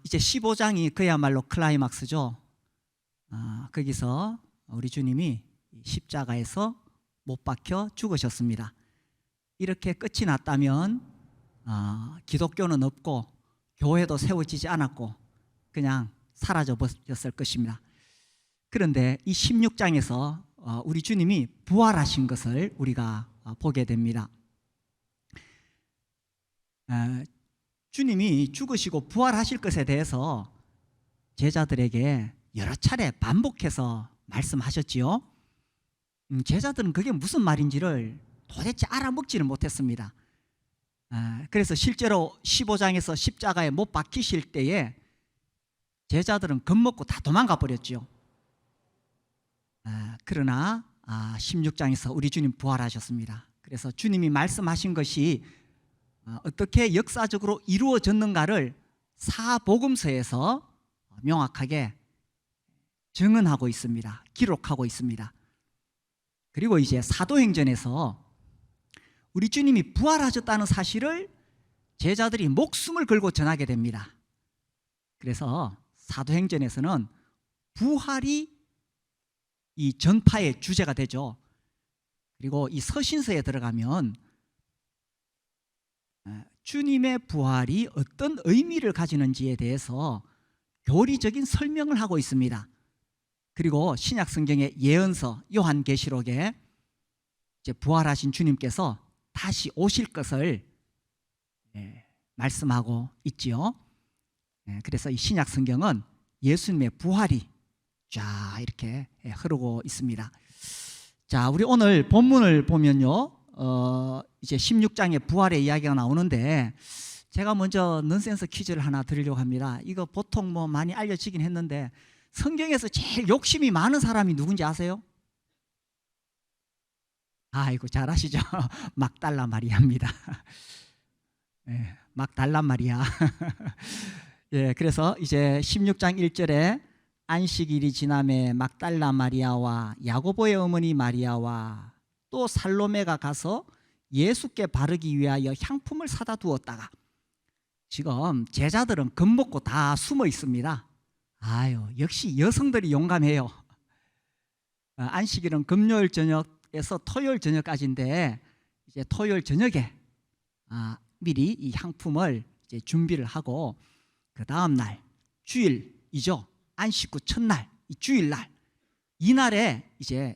이제 15장이 그야말로 클라이막스죠. 거기서 우리 주님이 십자가에서 못 박혀 죽으셨습니다. 이렇게 끝이 났다면 기독교는 없고 교회도 세워지지 않았고 그냥 사라져 버렸을 것입니다. 그런데 이 16장에서 우리 주님이 부활하신 것을 우리가 보게 됩니다. 주님이 죽으시고 부활하실 것에 대해서 제자들에게 여러 차례 반복해서 말씀하셨지요. 제자들은 그게 무슨 말인지를 도대체 알아먹지를 못했습니다. 그래서 실제로 15장에서 십자가에 못 박히실 때에 제자들은 겁먹고 다 도망가 버렸죠. 그러나 16장에서 우리 주님 부활하셨습니다. 그래서 주님이 말씀하신 것이 어떻게 역사적으로 이루어졌는가를 사복음서에서 명확하게 증언하고 있습니다. 기록하고 있습니다. 그리고 이제 사도행전에서 우리 주님이 부활하셨다는 사실을 제자들이 목숨을 걸고 전하게 됩니다. 그래서 사도행전에서는 부활이 이 전파의 주제가 되죠. 그리고 이 서신서에 들어가면 주님의 부활이 어떤 의미를 가지는지에 대해서 교리적인 설명을 하고 있습니다. 그리고 신약 성경의 예언서 요한계시록에 이제 부활하신 주님께서 다시 오실 것을 말씀하고 있지요. 그래서 이 신약 성경은 예수님의 부활이 쫙 이렇게 흐르고 있습니다. 자, 우리 오늘 본문을 보면요, 이제 16장의 부활의 이야기가 나오는데 제가 먼저 넌센스 퀴즈를 하나 드리려고 합니다. 이거 보통 뭐 많이 알려지긴 했는데 성경에서 제일 욕심이 많은 사람이 누군지 아세요? 아이고 잘 아시죠? 막달라 마리아입니다. 네, 막달라 마리아. 예, 그래서 이제 16장 1절에 안식일이 지남에 막달라 마리아와 야고보의 어머니 마리아와 또 살로메가 가서 예수께 바르기 위하여 향품을 사다 두었다가, 지금 제자들은 겁먹고 다 숨어 있습니다. 아유, 역시 여성들이 용감해요. 안식일은 금요일 저녁에서 토요일 저녁까지인데 이제 토요일 저녁에 미리 이 향품을 이제 준비를 하고 그 다음 날 주일이죠. 안식 후 첫날, 이 주일날, 이날에 이제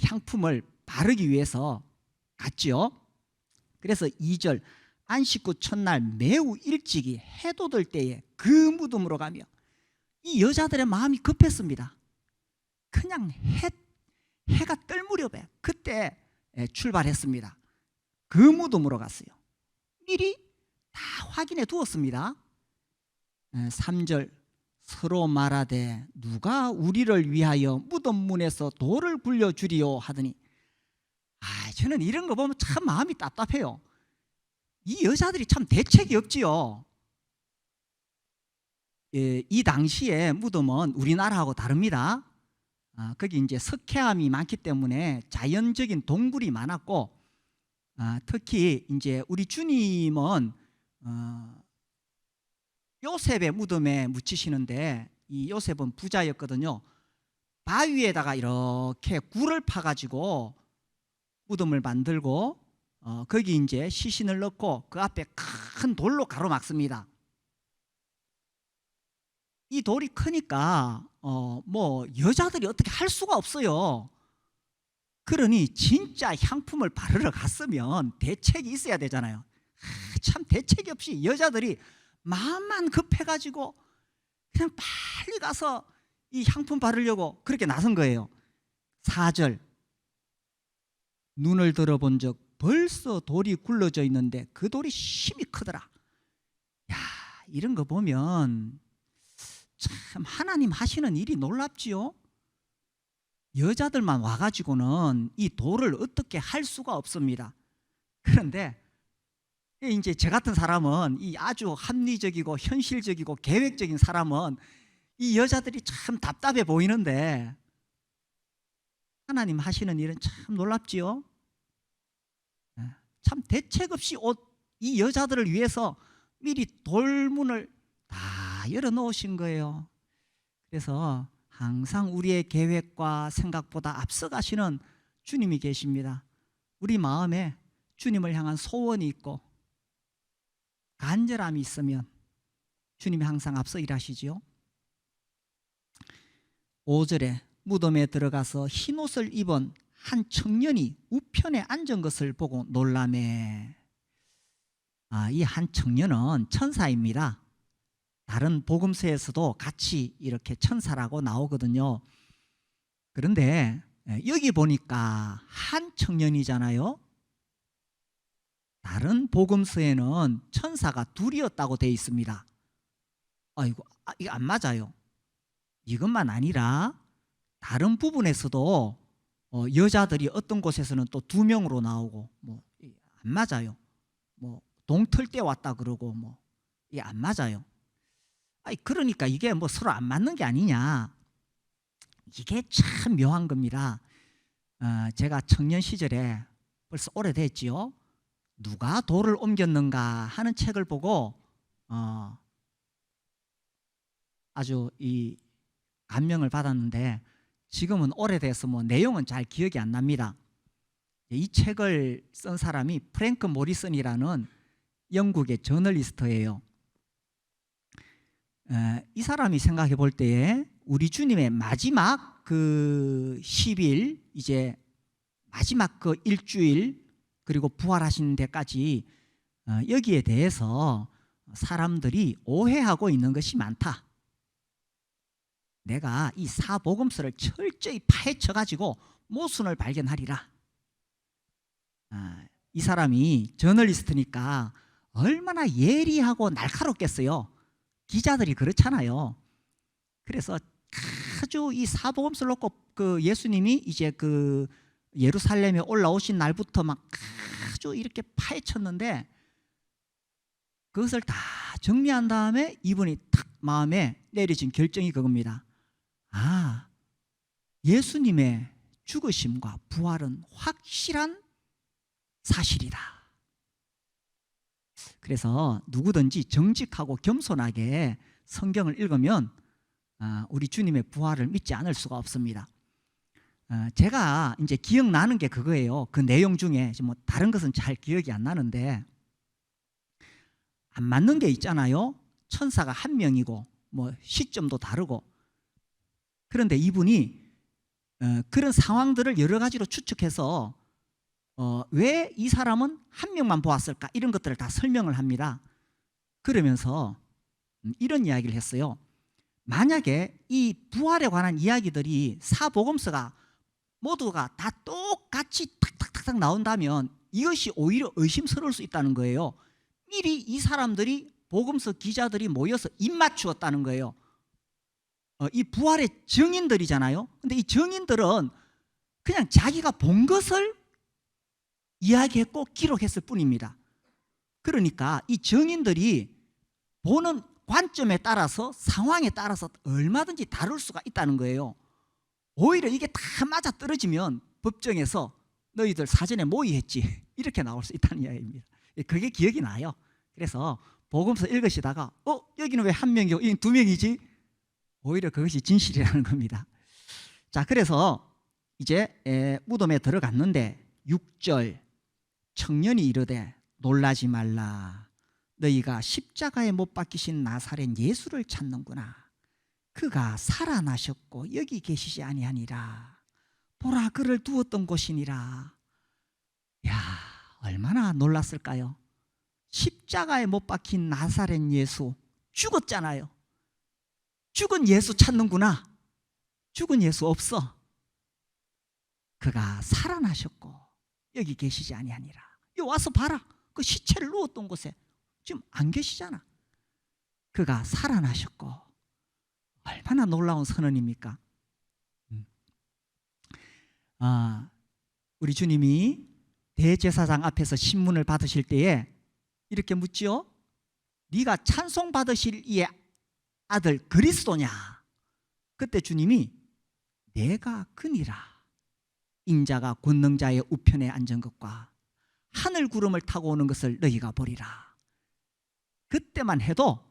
향품을 바르기 위해서 갔지요. 그래서 2절 안식 후 첫날 매우 일찍이 해 돋을 때에 그 무덤으로 가며, 이 여자들의 마음이 급했습니다. 그냥 해가 뜰 무렵에 그때 출발했습니다. 그 무덤으로 갔어요. 미리 다 확인해 두었습니다. 3절 서로 말하되 누가 우리를 위하여 무덤 문에서 돌을 굴려주리요 하더니, 저는 이런 거 보면 참 마음이 답답해요. 이 여자들이 참 대책이 없지요. 이 당시에 무덤은 우리나라하고 다릅니다. 거기 이제 석회암이 많기 때문에 자연적인 동굴이 많았고, 특히 이제 우리 주님은 요셉의 무덤에 묻히시는데, 이 요셉은 부자였거든요. 바위에다가 이렇게 굴을 파가지고 무덤을 만들고 거기 이제 시신을 넣고 그 앞에 큰 돌로 가로막습니다. 이 돌이 크니까 뭐 여자들이 어떻게 할 수가 없어요. 그러니 진짜 향품을 바르러 갔으면 대책이 있어야 되잖아요. 참 대책이 없이 여자들이 마음만 급해가지고 그냥 빨리 가서 이 향품 바르려고 그렇게 나선 거예요. 4절 눈을 들어본 적 벌써 돌이 굴러져 있는데 그 돌이 심히 크더라. 야, 이런 거 보면 참 하나님 하시는 일이 놀랍지요. 여자들만 와가지고는 이 돌을 어떻게 할 수가 없습니다. 그런데 이제 저 같은 사람은, 이 아주 합리적이고 현실적이고 계획적인 사람은 이 여자들이 참 답답해 보이는데 하나님 하시는 일은 참 놀랍지요. 참 대책 없이 이 여자들을 위해서 미리 돌문을 다 다 열어놓으신 거예요. 그래서 항상 우리의 계획과 생각보다 앞서가시는 주님이 계십니다. 우리 마음에 주님을 향한 소원이 있고 간절함이 있으면 주님이 항상 앞서 일하시지요. 5절에 무덤에 들어가서 흰옷을 입은 한 청년이 우편에 앉은 것을 보고 놀라매. 이 한 청년은 천사입니다. 다른 복음서에서도 같이 이렇게 천사라고 나오거든요. 그런데 여기 보니까 한 청년이잖아요. 다른 복음서에는 천사가 둘이었다고 되어 있습니다. 아이고, 이거 안 맞아요. 이것만 아니라 다른 부분에서도 여자들이 어떤 곳에서는 또 2명으로 나오고 안 맞아요. 동틀 때 왔다 그러고 이게 안 맞아요. 그러니까 이게 서로 안 맞는 게 아니냐. 이게 참 묘한 겁니다. 제가 청년 시절에 벌써 오래됐지요. 누가 돌을 옮겼는가 하는 책을 보고 아주 이 감명을 받았는데 지금은 오래돼서 내용은 잘 기억이 안 납니다. 이 책을 쓴 사람이 프랭크 모리슨이라는 영국의 저널리스트예요. 이 사람이 생각해 볼 때에 우리 주님의 마지막 그 10일, 이제 마지막 그 일주일, 그리고 부활하신 데까지 여기에 대해서 사람들이 오해하고 있는 것이 많다. 내가 이 사복음서를 철저히 파헤쳐 가지고 모순을 발견하리라. 이 사람이 저널리스트니까 얼마나 예리하고 날카롭겠어요. 기자들이 그렇잖아요. 그래서 아주 이 사복음서를 놓고 그 예수님이 이제 그 예루살렘에 올라오신 날부터 막 아주 이렇게 파헤쳤는데 그것을 다 정리한 다음에 이분이 탁 마음에 내려진 결정이 그겁니다. 예수님의 죽으심과 부활은 확실한 사실이다. 그래서 누구든지 정직하고 겸손하게 성경을 읽으면 우리 주님의 부활을 믿지 않을 수가 없습니다. 제가 이제 기억나는 게 그거예요. 그 내용 중에 다른 것은 잘 기억이 안 나는데 안 맞는 게 있잖아요. 천사가 한 명이고 시점도 다르고. 그런데 이분이 그런 상황들을 여러 가지로 추측해서 왜 이 사람은 한 명만 보았을까 이런 것들을 다 설명을 합니다. 그러면서 이런 이야기를 했어요. 만약에 이 부활에 관한 이야기들이 사복음서가 모두가 다 똑같이 탁탁탁탁 나온다면 이것이 오히려 의심스러울 수 있다는 거예요. 미리 이 사람들이 복음서 기자들이 모여서 입 맞추었다는 거예요. 이 부활의 증인들이잖아요. 근데 이 증인들은 그냥 자기가 본 것을 이야기했고 기록했을 뿐입니다. 그러니까 이 증인들이 보는 관점에 따라서 상황에 따라서 얼마든지 다룰 수가 있다는 거예요. 오히려 이게 다 맞아 떨어지면 법정에서 너희들 사전에 모의했지 이렇게 나올 수 있다는 이야기입니다. 그게 기억이 나요. 그래서 복음서 읽으시다가 여기는 왜 한 명이고 여기는 2명이지? 오히려 그것이 진실이라는 겁니다. 자, 그래서 이제 무덤에 들어갔는데 6절 청년이 이르되 놀라지 말라. 너희가 십자가에 못 박히신 나사렛 예수를 찾는구나. 그가 살아나셨고 여기 계시지 아니하니라. 보라, 그를 두었던 곳이니라. 야, 얼마나 놀랐을까요? 십자가에 못 박힌 나사렛 예수 죽었잖아요. 죽은 예수 찾는구나. 죽은 예수 없어. 그가 살아나셨고 여기 계시지 아니하니라. 여기 와서 봐라. 그 시체를 누웠던 곳에 지금 안 계시잖아. 그가 살아나셨고. 얼마나 놀라운 선언입니까? 우리 주님이 대제사장 앞에서 신문을 받으실 때에 이렇게 묻지요. 네가 찬송 받으실 이의 아들 그리스도냐? 그때 주님이 내가 그니라. 인자가 권능자의 우편에 앉은 것과 하늘 구름을 타고 오는 것을 너희가 보리라. 그때만 해도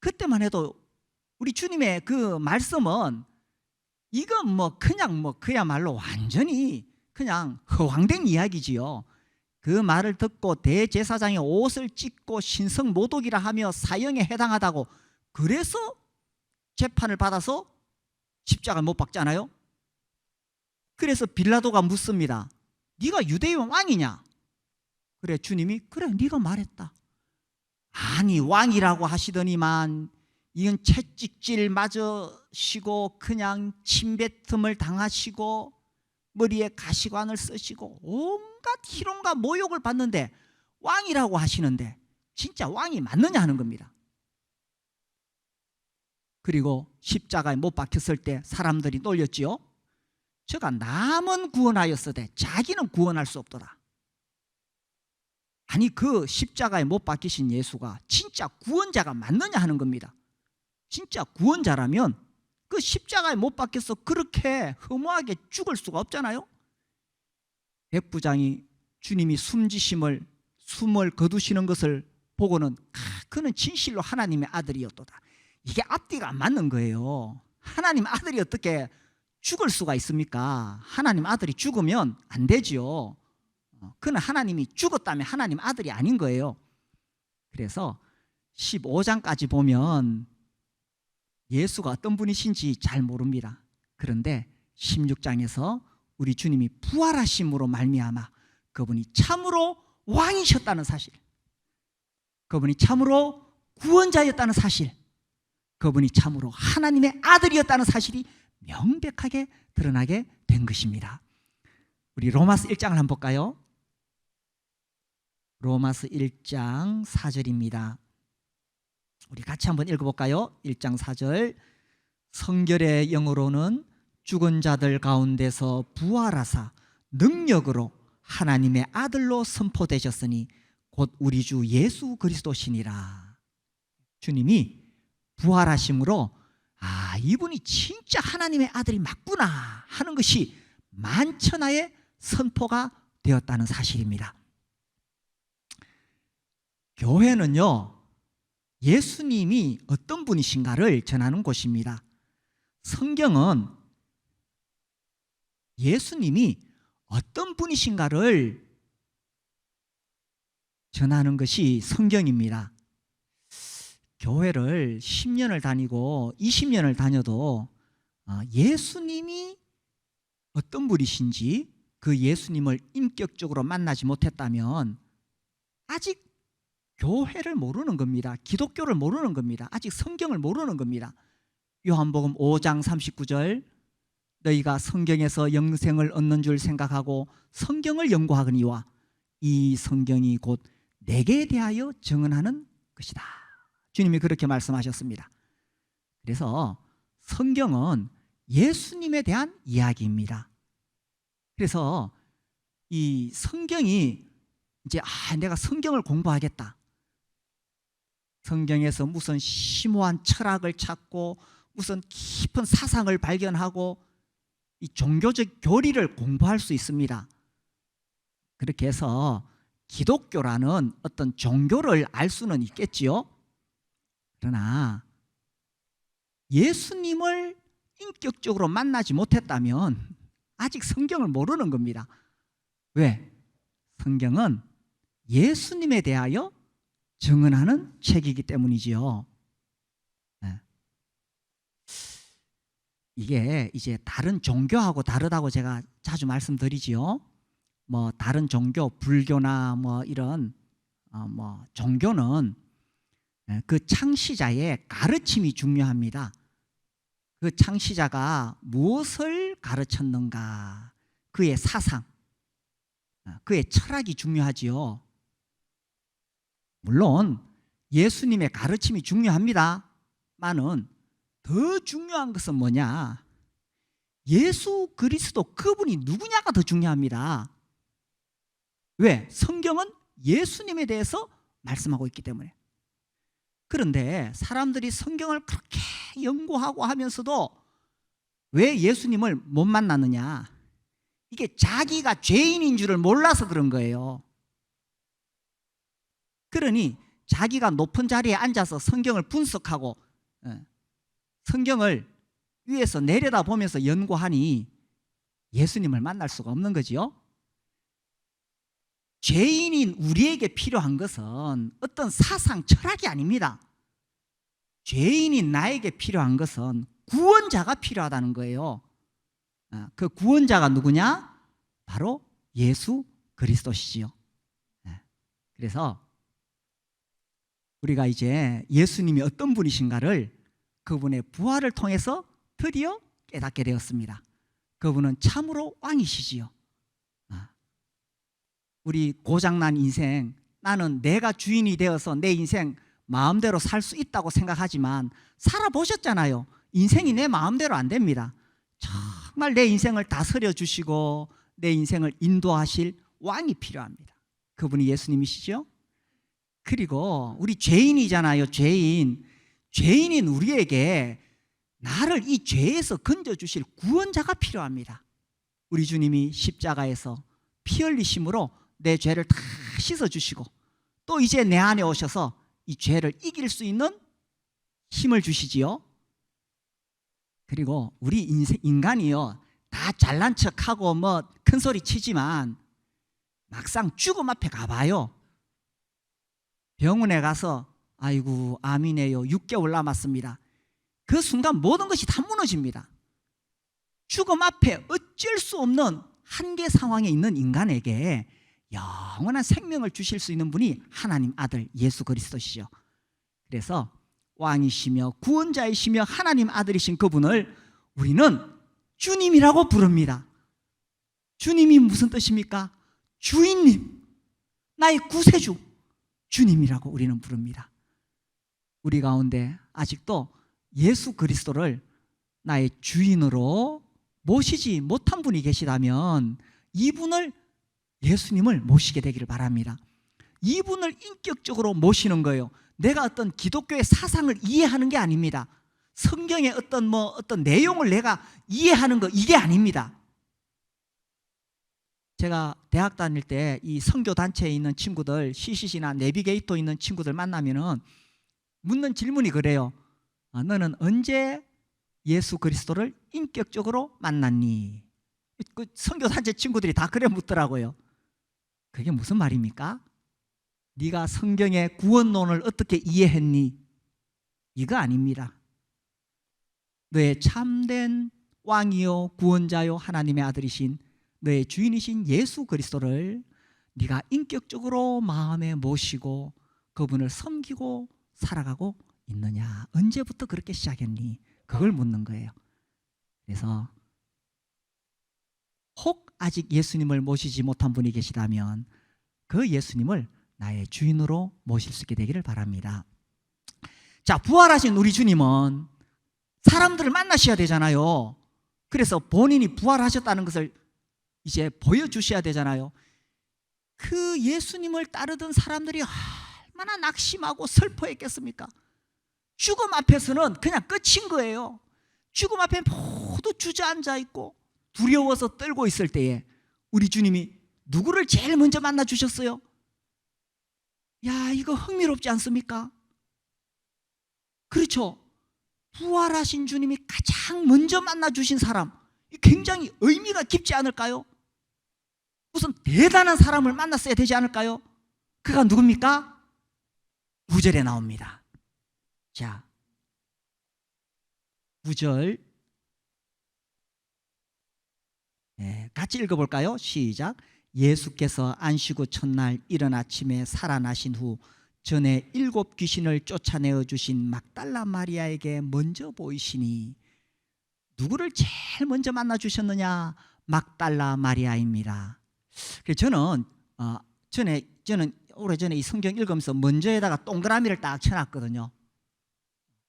그때만 해도 우리 주님의 그 말씀은 이건 그냥 그야말로 완전히 그냥 허황된 이야기지요. 그 말을 듣고 대제사장의 옷을 찢고 신성모독이라 하며 사형에 해당하다고, 그래서 재판을 받아서 십자가를 못 박잖아요. 그래서 빌라도가 묻습니다. 네가 유대인 왕이냐? 그래, 주님이 그래 네가 말했다. 아니, 왕이라고 하시더니만 이건 채찍질 맞으시고 그냥 침뱉음을 당하시고 머리에 가시관을 쓰시고 온갖 희롱과 모욕을 받는데 왕이라고 하시는데 진짜 왕이 맞느냐 하는 겁니다. 그리고 십자가에 못 박혔을 때 사람들이 놀렸지요. 저가 남은 구원하였으되 자기는 구원할 수 없더라. 아니, 그 십자가에 못 박히신 예수가 진짜 구원자가 맞느냐 하는 겁니다. 진짜 구원자라면 그 십자가에 못 박혀서 그렇게 허무하게 죽을 수가 없잖아요. 백부장이 주님이 숨을 거두시는 것을 보고는 그는 진실로 하나님의 아들이었도다. 이게 앞뒤가 안 맞는 거예요. 하나님 아들이 어떻게 죽을 수가 있습니까? 하나님 아들이 죽으면 안 되지요. 그는 하나님이 죽었다면 하나님 아들이 아닌 거예요. 그래서 15장까지 보면 예수가 어떤 분이신지 잘 모릅니다. 그런데 16장에서 우리 주님이 부활하심으로 말미암아 그분이 참으로 왕이셨다는 사실, 그분이 참으로 구원자였다는 사실, 그분이 참으로 하나님의 아들이었다는 사실이 명백하게 드러나게 된 것입니다. 우리 로마서 1장을 한번 볼까요? 로마서 1장 4절입니다. 우리 같이 한번 읽어볼까요? 1장 4절. 성결의 영으로는 죽은 자들 가운데서 부활하사 능력으로 하나님의 아들로 선포되셨으니 곧 우리 주 예수 그리스도시니라. 주님이 부활하심으로 이분이 진짜 하나님의 아들이 맞구나 하는 것이 만천하에 선포가 되었다는 사실입니다. 교회는요, 예수님이 어떤 분이신가를 전하는 곳입니다. 성경은 예수님이 어떤 분이신가를 전하는 것이 성경입니다. 교회를 10년을 다니고 20년을 다녀도 예수님이 어떤 분이신지 그 예수님을 인격적으로 만나지 못했다면 아직 교회를 모르는 겁니다. 기독교를 모르는 겁니다. 아직 성경을 모르는 겁니다. 요한복음 5장 39절, 너희가 성경에서 영생을 얻는 줄 생각하고 성경을 연구하거니와 이 성경이 곧 내게 대하여 증언하는 것이다. 주님이 그렇게 말씀하셨습니다. 그래서 성경은 예수님에 대한 이야기입니다. 그래서 이 성경이 이제 내가 성경을 공부하겠다, 성경에서 무슨 심오한 철학을 찾고 무슨 깊은 사상을 발견하고 이 종교적 교리를 공부할 수 있습니다. 그렇게 해서 기독교라는 어떤 종교를 알 수는 있겠지요. 그러나 예수님을 인격적으로 만나지 못했다면 아직 성경을 모르는 겁니다. 왜? 성경은 예수님에 대하여 증언하는 책이기 때문이지요. 이게 이제 다른 종교하고 다르다고 제가 자주 말씀드리지요. 다른 종교, 불교나 이런 종교는 그 창시자의 가르침이 중요합니다. 그 창시자가 무엇을 가르쳤는가, 그의 사상, 그의 철학이 중요하지요. 물론 예수님의 가르침이 중요합니다만은 더 중요한 것은 뭐냐? 예수 그리스도 그분이 누구냐가 더 중요합니다. 왜? 성경은 예수님에 대해서 말씀하고 있기 때문에. 그런데 사람들이 성경을 그렇게 연구하고 하면서도 왜 예수님을 못 만났느냐? 이게 자기가 죄인인 줄을 몰라서 그런 거예요. 그러니 자기가 높은 자리에 앉아서 성경을 분석하고 성경을 위에서 내려다보면서 연구하니 예수님을 만날 수가 없는 거지요. 죄인인 우리에게 필요한 것은 어떤 사상 철학이 아닙니다. 죄인인 나에게 필요한 것은 구원자가 필요하다는 거예요. 그 구원자가 누구냐? 바로 예수 그리스도시지요. 그래서 우리가 이제 예수님이 어떤 분이신가를 그분의 부활을 통해서 드디어 깨닫게 되었습니다. 그분은 참으로 왕이시지요. 우리 고장난 인생, 나는 내가 주인이 되어서 내 인생 마음대로 살 수 있다고 생각하지만 살아보셨잖아요. 인생이 내 마음대로 안 됩니다. 정말 내 인생을 다스려 주시고 내 인생을 인도하실 왕이 필요합니다. 그분이 예수님이시죠. 그리고 우리 죄인이잖아요. 죄인인 우리에게 나를 이 죄에서 건져주실 구원자가 필요합니다. 우리 주님이 십자가에서 피 흘리심으로 내 죄를 다 씻어주시고 또 이제 내 안에 오셔서 이 죄를 이길 수 있는 힘을 주시지요. 그리고 우리 인간이요, 다 잘난 척하고 뭐 큰소리 치지만 막상 죽음 앞에 가봐요. 병원에 가서 아이고 암이네요, 6개월 남았습니다. 그 순간 모든 것이 다 무너집니다. 죽음 앞에 어쩔 수 없는 한계 상황에 있는 인간에게 영원한 생명을 주실 수 있는 분이 하나님 아들 예수 그리스도시죠. 그래서 왕이시며 구원자이시며 하나님 아들이신 그분을 우리는 주님이라고 부릅니다. 주님이 무슨 뜻입니까? 주인님, 나의 구세주, 주님이라고 우리는 부릅니다. 우리 가운데 아직도 예수 그리스도를 나의 주인으로 모시지 못한 분이 계시다면 이분을, 예수님을 모시게 되기를 바랍니다. 이분을 인격적으로 모시는 거예요. 내가 어떤 기독교의 사상을 이해하는 게 아닙니다. 성경의 어떤 내용을 내가 이해하는 거, 이게 아닙니다. 제가 대학 다닐 때 이 선교 단체에 있는 친구들, CCC나 내비게이터 있는 친구들 만나면은 묻는 질문이 그래요. 너는 언제 예수 그리스도를 인격적으로 만났니? 그 선교 단체 친구들이 다 그래 묻더라고요. 그게 무슨 말입니까? 네가 성경의 구원론을 어떻게 이해했니? 이거 아닙니다. 너의 참된 왕이요 구원자요 하나님의 아들이신 너의 주인이신 예수 그리스도를 네가 인격적으로 마음에 모시고 그분을 섬기고 살아가고 있느냐? 언제부터 그렇게 시작했니? 그걸 묻는 거예요. 그래서 혹 아직 예수님을 모시지 못한 분이 계시다면 그 예수님을 나의 주인으로 모실 수 있게 되기를 바랍니다. 자, 부활하신 우리 주님은 사람들을 만나셔야 되잖아요. 그래서 본인이 부활하셨다는 것을 이제 보여주셔야 되잖아요. 그 예수님을 따르던 사람들이 얼마나 낙심하고 슬퍼했겠습니까? 죽음 앞에서는 그냥 끝인 거예요. 죽음 앞에 모두 주저앉아 있고 두려워서 떨고 있을 때에 우리 주님이 누구를 제일 먼저 만나 주셨어요? 야, 이거 흥미롭지 않습니까? 그렇죠. 부활하신 주님이 가장 먼저 만나 주신 사람, 굉장히 의미가 깊지 않을까요? 무슨 대단한 사람을 만났어야 되지 않을까요? 그가 누굽니까? 9절에 나옵니다. 자, 9절 같이 읽어볼까요? 시작. 예수께서 안식 후 첫날 이른 아침에 살아나신 후 전에 7 귀신을 쫓아내어 주신 막달라 마리아에게 먼저 보이시니, 누구를 제일 먼저 만나 주셨느냐? 막달라 마리아입니다. 저는 오래전에 이 성경 읽으면서 먼저에다가 동그라미를 딱 쳐놨거든요.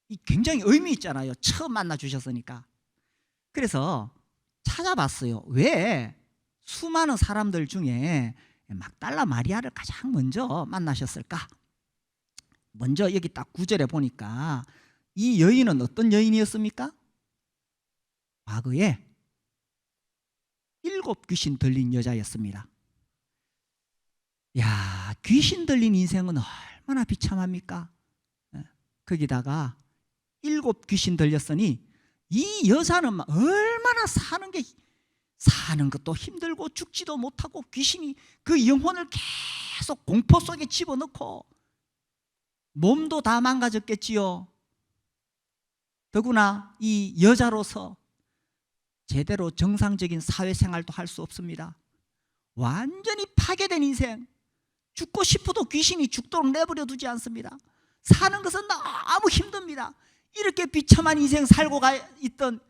이 굉장히 의미 있잖아요. 처음 만나 주셨으니까. 그래서 찾아봤어요. 왜 수많은 사람들 중에 막달라 마리아를 가장 먼저 만나셨을까? 먼저 여기 딱 9절에 보니까 이 여인은 어떤 여인이었습니까? 과거에 7 귀신 들린 여자였습니다. 야, 귀신 들린 인생은 얼마나 비참합니까? 거기다가 7 귀신 들렸으니 이 여자는 얼마나 사는 것도 힘들고 죽지도 못하고 귀신이 그 영혼을 계속 공포 속에 집어넣고 몸도 다 망가졌겠지요. 더구나 이 여자로서 제대로 정상적인 사회생활도 할 수 없습니다. 완전히 파괴된 인생. 죽고 싶어도 귀신이 죽도록 내버려 두지 않습니다. 사는 것은 너무 힘듭니다. 이렇게 비참한 인생 살고 있던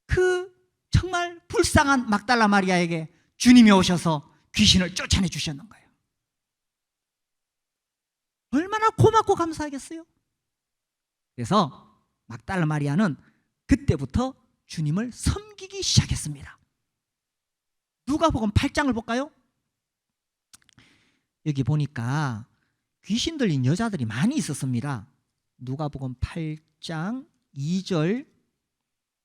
그 정말 불쌍한 막달라 마리아에게 주님이 오셔서 귀신을 쫓아내 주셨는 거예요. 얼마나 고맙고 감사하겠어요. 그래서 막달라 마리아는 그때부터 주님을 섬기기 시작했습니다. 누가복음 8장을 볼까요? 여기 보니까 귀신 들린 여자들이 많이 있었습니다. 누가복음 8장 2절,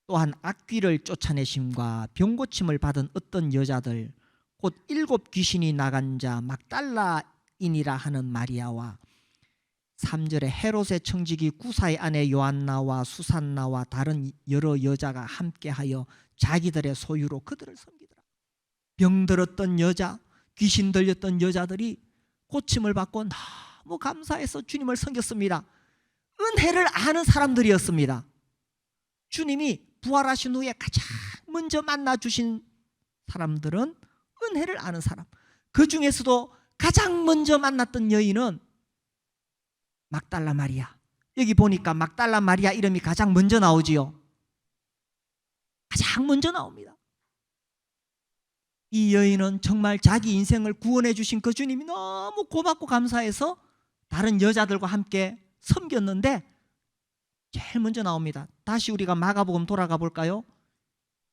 또한 악귀를 쫓아내심과 병고침을 받은 어떤 여자들 곧 7 귀신이 나간 자 막달라인이라 하는 마리아와 3절에 헤롯의 청지기 구사의 아내 요한나와 수산나와 다른 여러 여자가 함께하여 자기들의 소유로 그들을 섬기더라. 병들었던 여자, 귀신 들렸던 여자들이 고침을 받고 너무 감사해서 주님을 섬겼습니다. 은혜를 아는 사람들이었습니다. 주님이 부활하신 후에 가장 먼저 만나 주신 사람들은 은혜를 아는 사람. 그 중에서도 가장 먼저 만났던 여인은 막달라 마리아. 여기 보니까 막달라 마리아 이름이 가장 먼저 나오지요. 가장 먼저 나옵니다. 이 여인은 정말 자기 인생을 구원해 주신 그 주님이 너무 고맙고 감사해서 다른 여자들과 함께 섬겼는데 제일 먼저 나옵니다. 다시 우리가 마가복음 돌아가 볼까요?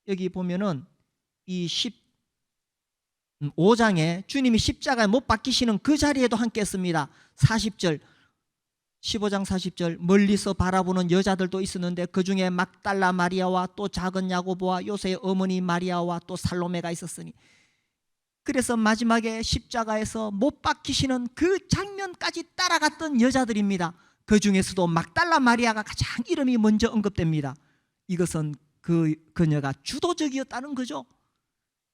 여기 보면은 이 15장에 주님이 십자가에 못 박히시는 그 자리에도 함께 했습니다. 40절, 15장 40절, 멀리서 바라보는 여자들도 있었는데 그 중에 막달라 마리아와 또 작은 야고보와 요새의 어머니 마리아와 또 살로메가 있었으니, 그래서 마지막에 십자가에서 못 박히시는 그 장면까지 따라갔던 여자들입니다. 그 중에서도 막달라 마리아가 가장 이름이 먼저 언급됩니다. 이것은 그녀가 주도적이었다는 거죠.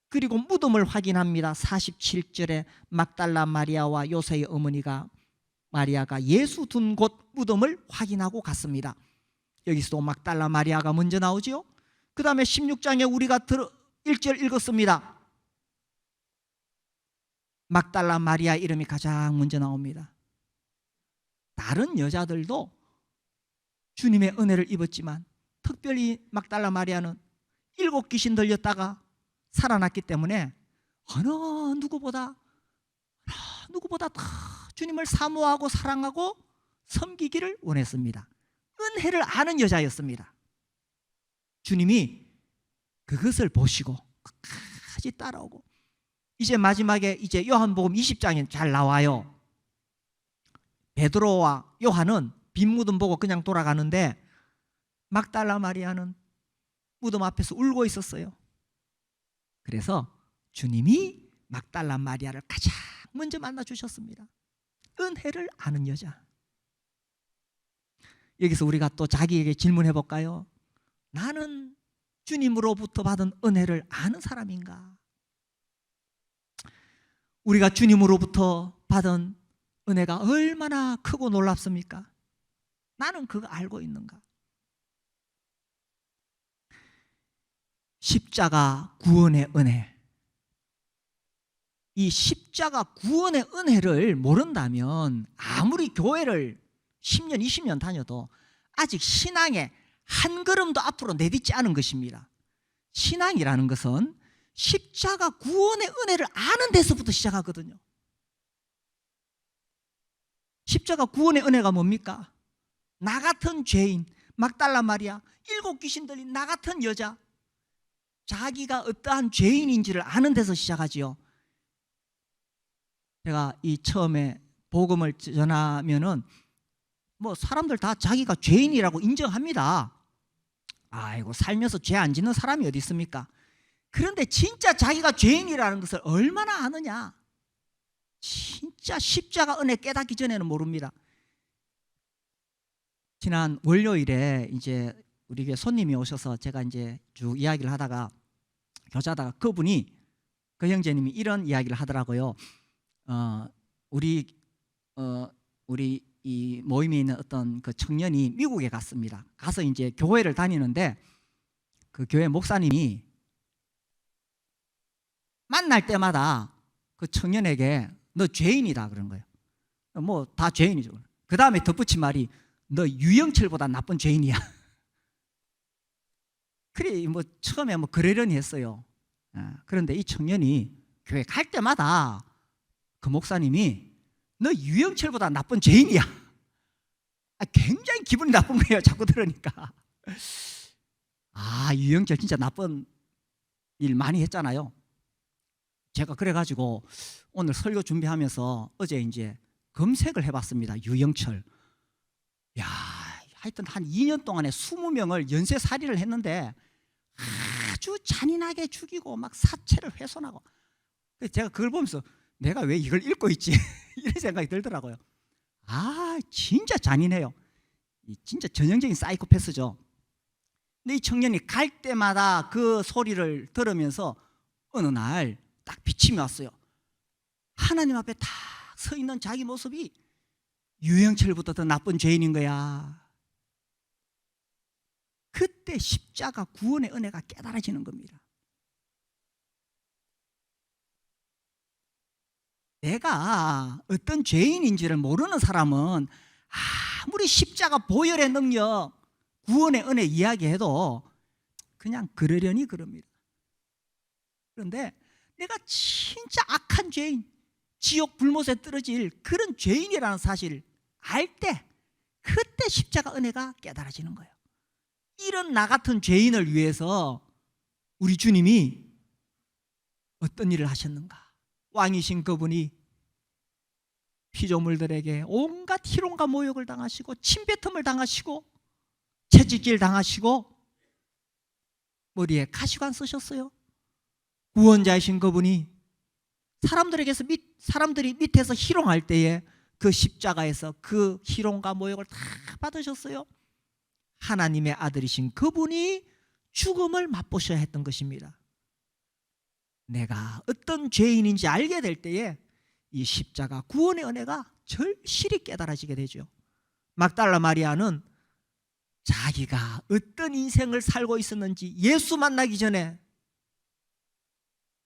그리고 무덤을 확인합니다. 47절에 막달라 마리아와 요새의 어머니가 마리아가 예수 둔 곳 무덤을 확인하고 갔습니다. 여기서도 막달라 마리아가 먼저 나오지요. 그 다음에 16장에 우리가 1절 읽었습니다. 막달라 마리아 이름이 가장 먼저 나옵니다. 다른 여자들도 주님의 은혜를 입었지만 특별히 막달라 마리아는 7 귀신 들렸다가 살아났기 때문에 어느 누구보다 더 주님을 사모하고 사랑하고 섬기기를 원했습니다. 은혜를 아는 여자였습니다. 주님이 그것을 보시고 끝까지 따라오고, 이제 마지막에 이제 요한복음 20장에 잘 나와요. 베드로와 요한은 빈 무덤 보고 그냥 돌아가는데 막달라 마리아는 무덤 앞에서 울고 있었어요. 그래서 주님이 막달라 마리아를 가장 먼저 만나 주셨습니다. 은혜를 아는 여자. 여기서 우리가 또 자기에게 질문해 볼까요? 나는 주님으로부터 받은 은혜를 아는 사람인가? 우리가 주님으로부터 받은 은혜가 얼마나 크고 놀랍습니까? 나는 그거 알고 있는가? 십자가 구원의 은혜. 이 십자가 구원의 은혜를 모른다면 아무리 교회를 10년, 20년 다녀도 아직 신앙에 한 걸음도 앞으로 내딛지 않은 것입니다. 신앙이라는 것은 십자가 구원의 은혜를 아는 데서부터 시작하거든요. 십자가 구원의 은혜가 뭡니까? 나 같은 죄인, 막달라 마리아, 7 귀신 들린 나 같은 여자, 자기가 어떠한 죄인인지를 아는 데서 시작하지요. 제가 이 처음에 복음을 전하면은 사람들 다 자기가 죄인이라고 인정합니다. 아이고, 살면서 죄 안 짓는 사람이 어디 있습니까? 그런데 진짜 자기가 죄인이라는 것을 얼마나 아느냐? 진짜 십자가 은혜 깨닫기 전에는 모릅니다. 지난 월요일에 이제 우리 교회 손님이 오셔서 제가 이제 쭉 이야기를 하다가 교제하다가 그분이 그 형제님이 이런 이야기를 하더라고요. 우리 이 모임에 있는 어떤 그 청년이 미국에 갔습니다. 가서 이제 교회를 다니는데 그 교회 목사님이 만날 때마다 그 청년에게 너 죄인이다 그런 거예요. 뭐 다 죄인이죠. 그 다음에 덧붙인 말이 너 유영철보다 나쁜 죄인이야. 그래 뭐 처음에 뭐 그러려니 했어요. 그런데 이 청년이 교회 갈 때마다 그 목사님이 너 유영철보다 나쁜 죄인이야. 굉장히 기분이 나쁜 거예요. 자꾸 들으니까. 유영철 진짜 나쁜 일 많이 했잖아요. 제가 그래가지고 오늘 설교 준비하면서 어제 이제 검색을 해봤습니다. 유영철. 야, 하여튼 한 2년 동안에 20명을 연쇄살인을 했는데 아주 잔인하게 죽이고 막 사체를 훼손하고. 제가 그걸 보면서 내가 왜 이걸 읽고 있지? 이런 생각이 들더라고요. 진짜 잔인해요. 진짜 전형적인 사이코패스죠. 근데 이 청년이 갈 때마다 그 소리를 들으면서 어느 날 딱 비침이 왔어요. 하나님 앞에 딱 서 있는 자기 모습이 유영철보다 더 나쁜 죄인인 거야. 그때 십자가 구원의 은혜가 깨달아지는 겁니다. 내가 어떤 죄인인지를 모르는 사람은 아무리 십자가 보혈의 능력, 구원의 은혜 이야기해도 그냥 그러려니 그럽니다. 그런데 내가 진짜 악한 죄인, 지옥 불못에 떨어질 그런 죄인이라는 사실을 알 때 그때 십자가 은혜가 깨달아지는 거예요. 이런 나 같은 죄인을 위해서 우리 주님이 어떤 일을 하셨는가? 왕이신 그분이 피조물들에게 온갖 희롱과 모욕을 당하시고 침뱉음을 당하시고 채찍질 당하시고 머리에 가시관 쓰셨어요. 구원자이신 그분이 사람들이 밑에서 희롱할 때에 그 십자가에서 그 희롱과 모욕을 다 받으셨어요. 하나님의 아들이신 그분이 죽음을 맛보셔야 했던 것입니다. 내가 어떤 죄인인지 알게 될 때에 이 십자가 구원의 은혜가 절실히 깨달아지게 되죠. 막달라 마리아는 자기가 어떤 인생을 살고 있었는지 예수 만나기 전에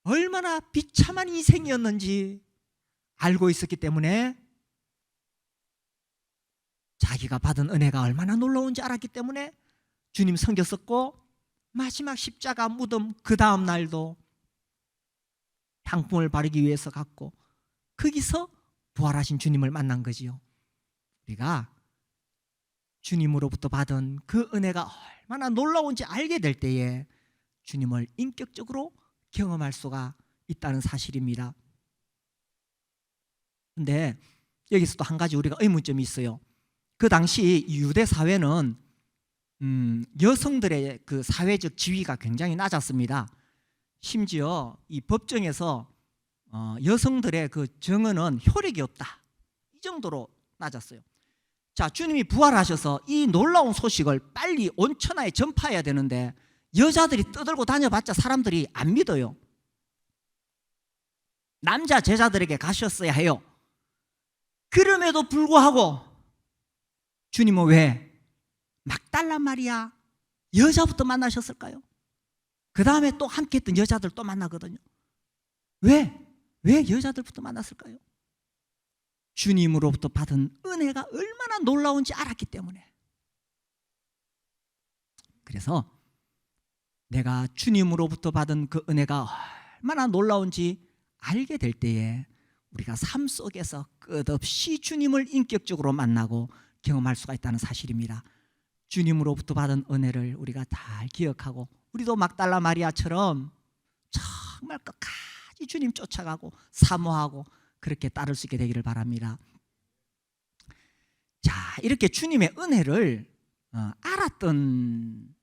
얼마나 비참한 인생이었는지 알고 있었기 때문에 자기가 받은 은혜가 얼마나 놀라운지 알았기 때문에 주님 섬겼었고 마지막 십자가 무덤 그 다음 날도 향품을 바르기 위해서 갔고 거기서 부활하신 주님을 만난 거지요. 우리가 주님으로부터 받은 그 은혜가 얼마나 놀라운지 알게 될 때에 주님을 인격적으로 경험할 수가 있다는 사실입니다. 그런데 여기서 또 한 가지 우리가 의문점이 있어요. 그 당시 유대 사회는 여성들의 그 사회적 지위가 굉장히 낮았습니다. 심지어 이 법정에서 여성들의 그 증언은 효력이 없다. 이 정도로 낮았어요. 자, 주님이 부활하셔서 이 놀라운 소식을 빨리 온 천하에 전파해야 되는데 여자들이 떠들고 다녀봤자 사람들이 안 믿어요. 남자 제자들에게 가셨어야 해요. 그럼에도 불구하고 주님은 왜 막달라 마리아 여자부터 만나셨을까요? 그 다음에 또 함께 했던 여자들 또 만나거든요. 왜 여자들부터 만났을까요? 주님으로부터 받은 은혜가 얼마나 놀라운지 알았기 때문에. 그래서 내가 주님으로부터 받은 그 은혜가 얼마나 놀라운지 알게 될 때에 우리가 삶 속에서 끝없이 주님을 인격적으로 만나고 경험할 수가 있다는 사실입니다. 주님으로부터 받은 은혜를 우리가 잘 기억하고 우리도 막달라 마리아처럼 정말 끝까지 주님 쫓아가고 사모하고 그렇게 따를 수 있게 되기를 바랍니다. 자, 이렇게 주님의 은혜를 알았던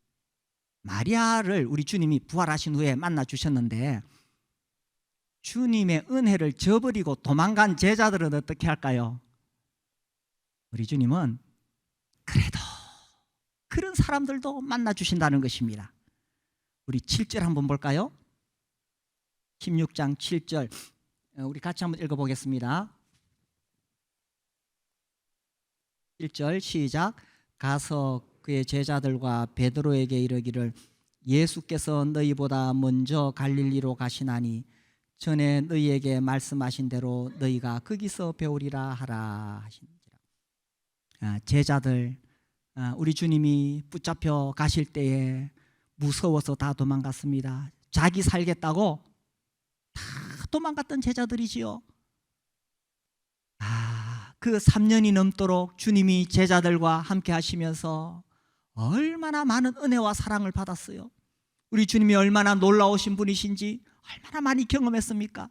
마리아를 우리 주님이 부활하신 후에 만나 주셨는데 주님의 은혜를 저버리고 도망간 제자들은 어떻게 할까요? 우리 주님은 그래도 그런 사람들도 만나 주신다는 것입니다. 우리 7절 한번 볼까요? 16장 7절 우리 같이 한번 읽어보겠습니다. 1절 시작. 가서 그의 제자들과 베드로에게 이르기를 예수께서 너희보다 먼저 갈릴리로 가시나니 전에 너희에게 말씀하신 대로 너희가 거기서 배우리라 하라 하시니라. 제자들 우리 주님이 붙잡혀 가실 때에 무서워서 다 도망갔습니다. 자기 살겠다고 다 도망갔던 제자들이지요. 그 3년이 넘도록 주님이 제자들과 함께 하시면서 얼마나 많은 은혜와 사랑을 받았어요. 우리 주님이 얼마나 놀라우신 분이신지 얼마나 많이 경험했습니까?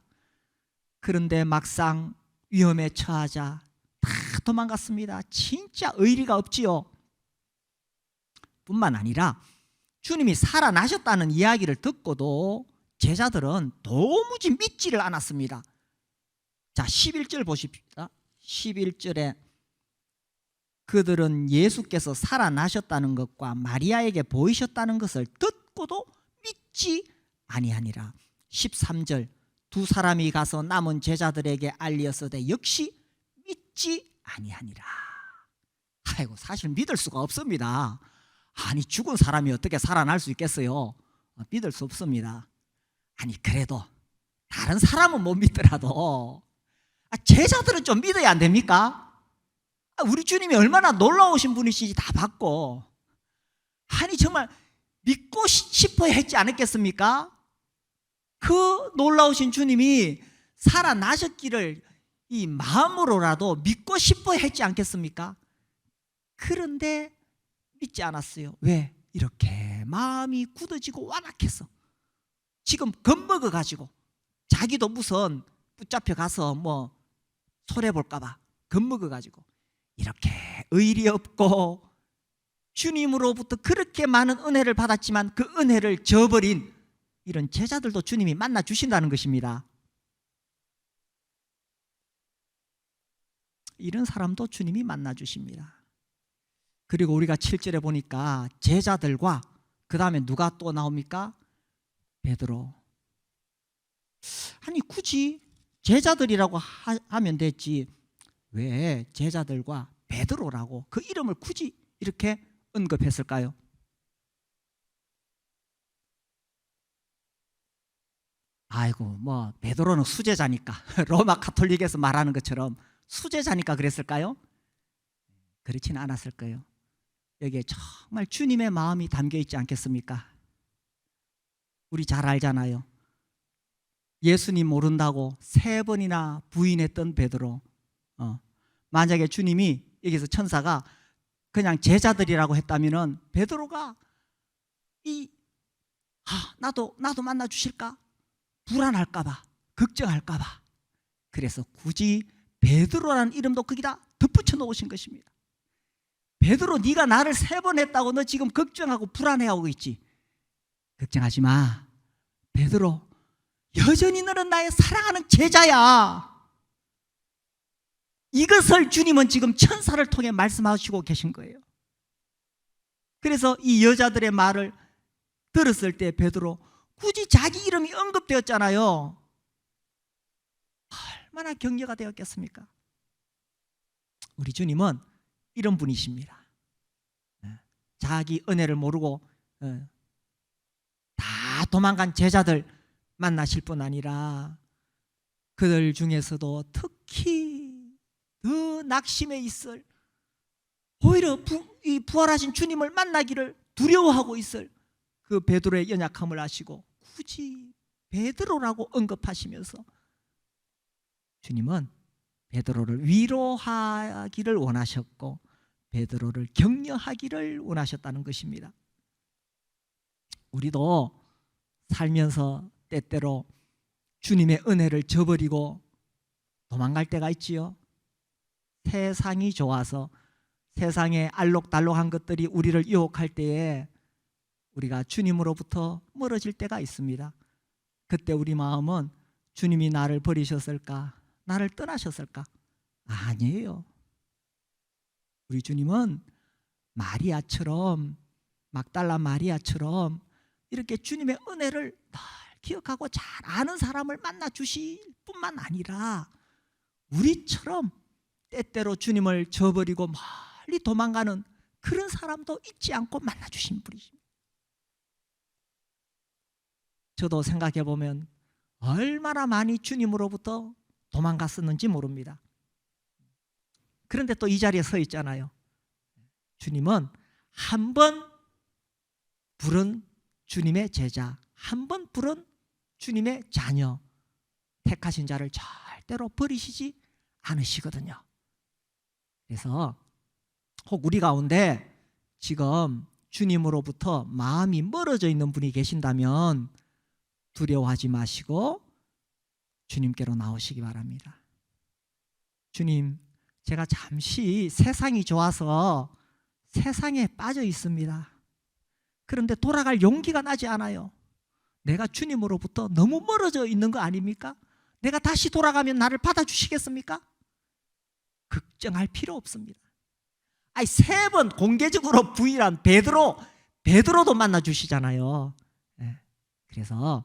그런데 막상 위험에 처하자 다 도망갔습니다. 진짜 의리가 없지요. 뿐만 아니라 주님이 살아나셨다는 이야기를 듣고도 제자들은 도무지 믿지를 않았습니다. 자, 11절 보십시다. 11절에 그들은 예수께서 살아나셨다는 것과 마리아에게 보이셨다는 것을 듣고도 믿지 아니하니라. 13절 두 사람이 가서 남은 제자들에게 알리었으되 역시 믿지 아니하니라. 아이고, 사실 믿을 수가 없습니다. 아니, 죽은 사람이 어떻게 살아날 수 있겠어요? 믿을 수 없습니다. 아니, 그래도 다른 사람은 못 믿더라도 제자들은 좀 믿어야 안 됩니까? 우리 주님이 얼마나 놀라우신 분이신지 다 봤고, 아니 정말 믿고 싶어 했지 않았겠습니까? 그 놀라우신 주님이 살아나셨기를 이 마음으로라도 믿고 싶어 했지 않겠습니까? 그런데 믿지 않았어요. 왜? 이렇게 마음이 굳어지고 완악해서 지금 겁먹어 가지고 자기도 무슨 붙잡혀 가서 뭐 손해볼까 봐 겁먹어 가지고 이렇게 의리 없고 주님으로부터 그렇게 많은 은혜를 받았지만 그 은혜를 저버린 이런 제자들도 주님이 만나 주신다는 것입니다. 이런 사람도 주님이 만나 주십니다. 그리고 우리가 7절에 보니까 제자들과 그 다음에 누가 또 나옵니까? 베드로. 아니 굳이 제자들이라고 하면 됐지 왜 제자들과 베드로라고 그 이름을 굳이 이렇게 언급했을까요? 아이고 뭐 베드로는 수제자니까 로마 가톨릭에서 말하는 것처럼 수제자니까 그랬을까요? 그렇지는 않았을 거예요. 여기에 정말 주님의 마음이 담겨 있지 않겠습니까? 우리 잘 알잖아요. 예수님 모른다고 3번이나 부인했던 베드로. 만약에 주님이 여기서 천사가 그냥 제자들이라고 했다면은 베드로가 나도 만나 주실까? 불안할까봐, 걱정할까봐. 그래서 굳이 베드로라는 이름도 거기다 덧붙여 놓으신 것입니다. 베드로, 네가 나를 3번 했다고 너 지금 걱정하고 불안해하고 있지? 걱정하지 마. 베드로, 여전히 너는 나의 사랑하는 제자야. 이것을 주님은 지금 천사를 통해 말씀하시고 계신 거예요. 그래서 이 여자들의 말을 들었을 때 베드로 굳이 자기 이름이 언급되었잖아요. 얼마나 격려가 되었겠습니까? 우리 주님은 이런 분이십니다. 자기 은혜를 모르고 다 도망간 제자들 만나실 뿐 아니라 그들 중에서도 특히 더 낙심해 있을, 오히려 이 부활하신 주님을 만나기를 두려워하고 있을 그 베드로의 연약함을 아시고 굳이 베드로라고 언급하시면서 주님은 베드로를 위로하기를 원하셨고 베드로를 격려하기를 원하셨다는 것입니다. 우리도 살면서 때때로 주님의 은혜를 저버리고 도망갈 때가 있지요. 세상이 좋아서 세상에 알록달록한 것들이 우리를 유혹할 때에 우리가 주님으로부터 멀어질 때가 있습니다. 그때 우리 마음은 주님이 나를 버리셨을까? 나를 떠나셨을까? 아니에요. 우리 주님은 마리아처럼, 막달라 마리아처럼 이렇게 주님의 은혜를 늘 기억하고 잘 아는 사람을 만나 주실 뿐만 아니라 우리처럼 때때로 주님을 저버리고 멀리 도망가는 그런 사람도 잊지 않고 만나 주신 분이십니다. 저도 생각해 보면 얼마나 많이 주님으로부터 도망갔었는지 모릅니다. 그런데 또 이 자리에 서 있잖아요. 주님은 한 번 부른 주님의 제자, 한 번 부른 주님의 자녀, 택하신 자를 절대로 버리시지 않으시거든요. 그래서 혹 우리 가운데 지금 주님으로부터 마음이 멀어져 있는 분이 계신다면 두려워하지 마시고 주님께로 나오시기 바랍니다. 주님, 제가 잠시 세상이 좋아서 세상에 빠져 있습니다. 그런데 돌아갈 용기가 나지 않아요. 내가 주님으로부터 너무 멀어져 있는 거 아닙니까? 내가 다시 돌아가면 나를 받아주시겠습니까? 걱정할 필요 없습니다. 아니, 3번 공개적으로 부인한 베드로도 만나 주시잖아요. 네. 그래서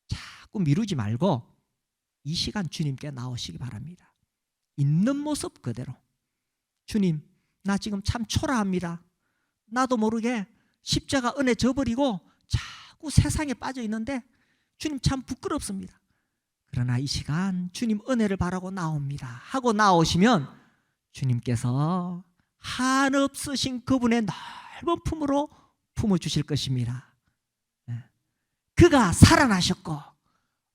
자꾸 미루지 말고 이 시간 주님께 나오시기 바랍니다. 있는 모습 그대로. 주님, 나 지금 참 초라합니다. 나도 모르게 십자가 은혜 저버리고 자꾸 세상에 빠져 있는데 주님 참 부끄럽습니다. 그러나 이 시간 주님 은혜를 바라고 나옵니다 하고 나오시면 주님께서 한없으신 그분의 넓은 품으로 품어주실 것입니다. 그가 살아나셨고,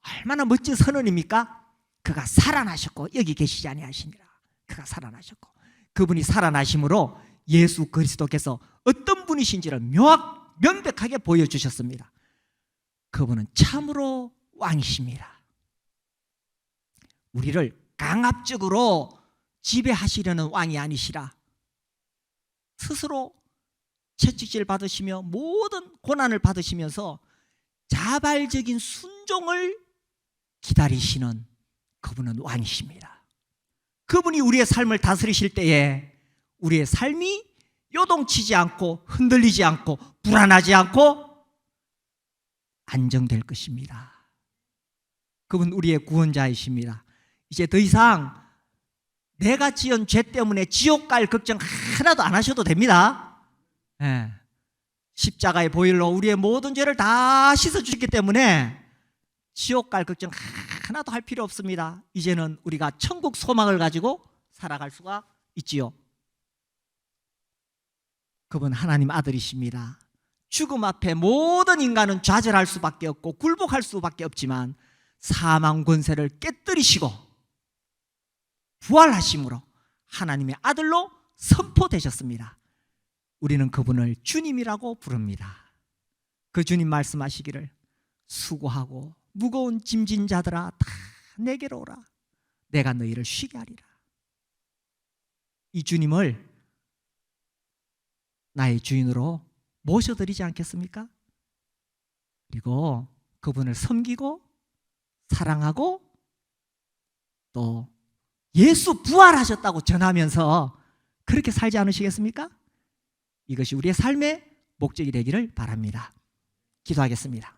얼마나 멋진 선언입니까? 그가 살아나셨고 여기 계시지 아니하시니라. 그가 살아나셨고, 그분이 살아나심으로 예수 그리스도께서 어떤 분이신지를 명백하게 보여주셨습니다. 그분은 참으로 왕이십니다. 우리를 강압적으로 지배하시려는 왕이 아니시라 스스로 채찍질 받으시며 모든 고난을 받으시면서 자발적인 순종을 기다리시는 그분은 왕이십니다. 그분이 우리의 삶을 다스리실 때에 우리의 삶이 요동치지 않고 흔들리지 않고 불안하지 않고 안정될 것입니다. 그분 우리의 구원자이십니다. 이제 더 이상 내가 지은 죄 때문에 지옥 갈 걱정 하나도 안 하셔도 됩니다. 십자가의 보혈로 우리의 모든 죄를 다 씻어주셨기 때문에 지옥 갈 걱정 하나도 할 필요 없습니다. 이제는 우리가 천국 소망을 가지고 살아갈 수가 있지요. 그분 하나님 아들이십니다. 죽음 앞에 모든 인간은 좌절할 수밖에 없고 굴복할 수밖에 없지만 사망 권세를 깨뜨리시고 부활하심으로 하나님의 아들로 선포되셨습니다. 우리는 그분을 주님이라고 부릅니다. 그 주님 말씀하시기를 수고하고 무거운 짐진 자들아 다 내게로 오라. 내가 너희를 쉬게 하리라. 이 주님을 나의 주인으로 모셔드리지 않겠습니까? 그리고 그분을 섬기고 사랑하고 또 예수 부활하셨다고 전하면서 그렇게 살지 않으시겠습니까? 이것이 우리의 삶의 목적이 되기를 바랍니다. 기도하겠습니다.